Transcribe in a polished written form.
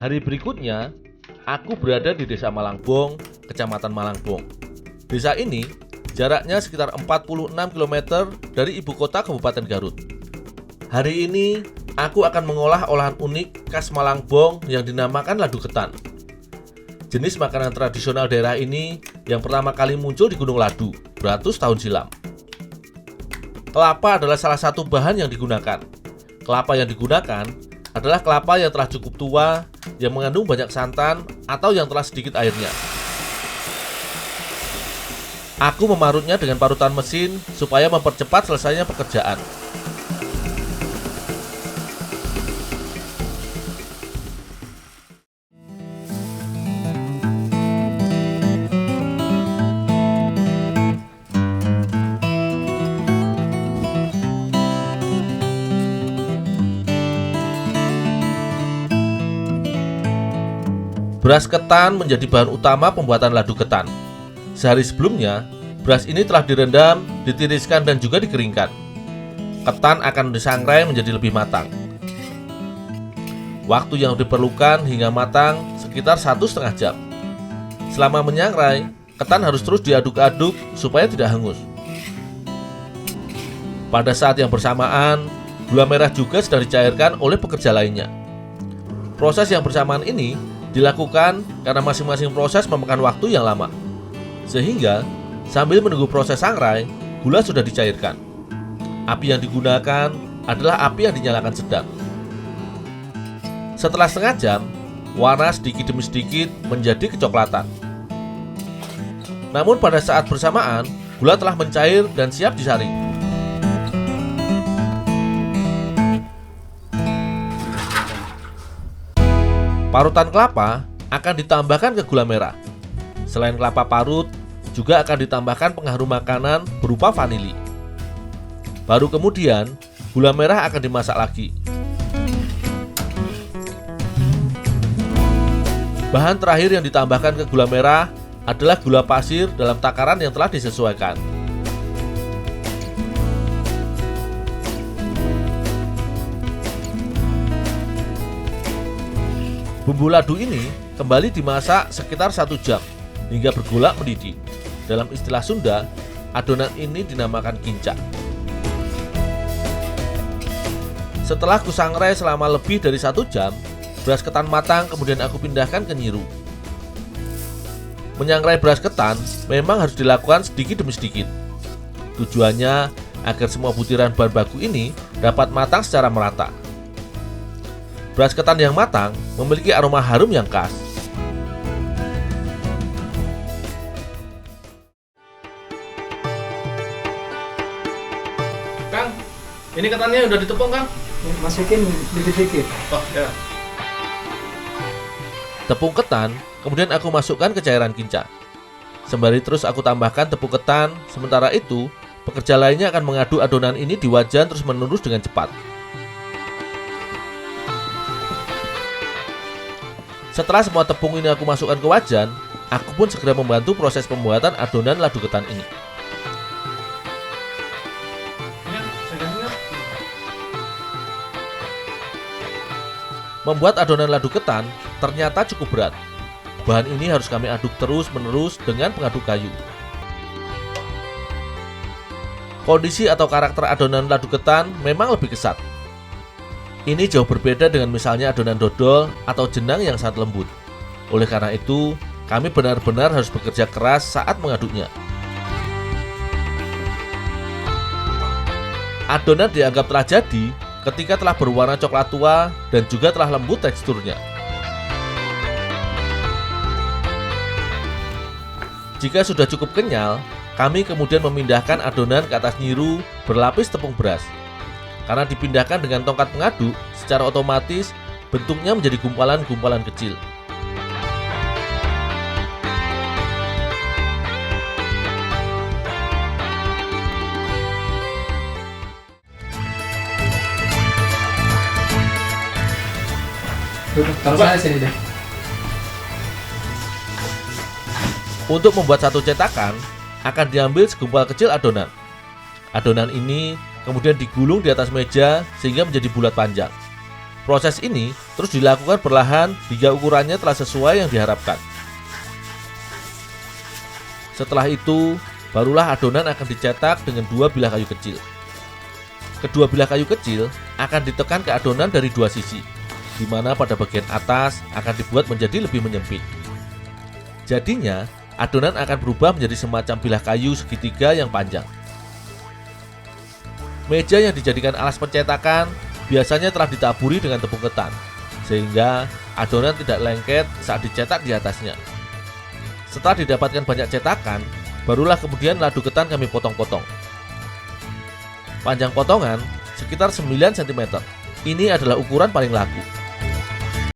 Hari berikutnya, aku berada di Desa Malangbong, Kecamatan Malangbong. Desa ini jaraknya sekitar 46 km dari ibu kota Kabupaten Garut. Hari ini, aku akan mengolah olahan unik khas Malangbong yang dinamakan ladu ketan. Jenis makanan tradisional daerah ini yang pertama kali muncul di Gunung Ladu beratus tahun silam. Kelapa adalah salah satu bahan yang digunakan. Kelapa yang digunakan adalah kelapa yang telah cukup tua, yang mengandung banyak santan, atau yang telah sedikit airnya. Aku memarutnya dengan parutan mesin supaya mempercepat selesainya pekerjaan. Beras ketan menjadi bahan utama pembuatan ladu ketan. Sehari sebelumnya, beras ini telah direndam, ditiriskan, dan juga dikeringkan. Ketan akan disangrai menjadi lebih matang. Waktu yang diperlukan hingga matang sekitar 1,5 jam. Selama menyangrai, ketan harus terus diaduk-aduk supaya tidak hangus. Pada saat yang bersamaan, gula merah juga sedang dicairkan oleh pekerja lainnya. Proses yang bersamaan ini dilakukan karena masing-masing proses memakan waktu yang lama. Sehingga, sambil menunggu proses sangrai, gula sudah dicairkan. Api yang digunakan adalah api yang dinyalakan sedang. Setelah setengah jam, warna sedikit demi sedikit menjadi kecoklatan. Namun pada saat bersamaan, gula telah mencair dan siap disaring. Parutan kelapa akan ditambahkan ke gula merah. Selain kelapa parut, juga akan ditambahkan pengharum makanan berupa vanili. Baru kemudian, gula merah akan dimasak lagi. Bahan terakhir yang ditambahkan ke gula merah adalah gula pasir dalam takaran yang telah disesuaikan. Bumbu ladu ini kembali dimasak sekitar 1 jam hingga bergolak mendidih. Dalam istilah Sunda, adonan ini dinamakan kincak. Setelah kusangrai selama lebih dari 1 jam, beras ketan matang kemudian aku pindahkan ke nyiru. Menyangrai beras ketan memang harus dilakukan sedikit demi sedikit. Tujuannya agar semua butiran bahan baku ini dapat matang secara merata. Beras ketan yang matang memiliki aroma harum yang khas. Kang, ini ketannya udah ditepung, Kang? Masukin dikit-dikit. Oh, ya. Tepung ketan, kemudian aku masukkan ke cairan kincak. Sembari terus aku tambahkan tepung ketan, sementara itu, pekerja lainnya akan mengaduk adonan ini di wajan terus-menerus dengan cepat. Setelah semua tepung ini aku masukkan ke wajan, aku pun segera membantu proses pembuatan adonan ladu ketan ini. Membuat adonan ladu ketan ternyata cukup berat. Bahan ini harus kami aduk terus-menerus dengan pengaduk kayu. Kondisi atau karakter adonan ladu ketan memang lebih kesat. Ini jauh berbeda dengan misalnya adonan dodol atau jenang yang sangat lembut. Oleh karena itu, kami benar-benar harus bekerja keras saat mengaduknya. Adonan dianggap telah jadi ketika telah berwarna coklat tua dan juga telah lembut teksturnya. Jika sudah cukup kenyal, kami kemudian memindahkan adonan ke atas nyiru berlapis tepung beras. Karena dipindahkan dengan tongkat pengaduk, secara otomatis bentuknya menjadi gumpalan-gumpalan kecil. Taruh sana sini deh. Untuk membuat satu cetakan, akan diambil segumpal kecil adonan. Adonan ini kemudian digulung di atas meja sehingga menjadi bulat panjang. Proses ini terus dilakukan perlahan hingga ukurannya telah sesuai yang diharapkan. Setelah itu, barulah adonan akan dicetak dengan 2 bilah kayu kecil. Kedua bilah kayu kecil akan ditekan ke adonan dari 2 sisi, di mana pada bagian atas akan dibuat menjadi lebih menyempit. Jadinya, adonan akan berubah menjadi semacam bilah kayu segitiga yang panjang. Meja yang dijadikan alas pencetakan biasanya telah ditaburi dengan tepung ketan, sehingga adonan tidak lengket saat dicetak di atasnya. Setelah didapatkan banyak cetakan, barulah kemudian ladu ketan kami potong-potong. Panjang potongan sekitar 9 cm. Ini adalah ukuran paling laku.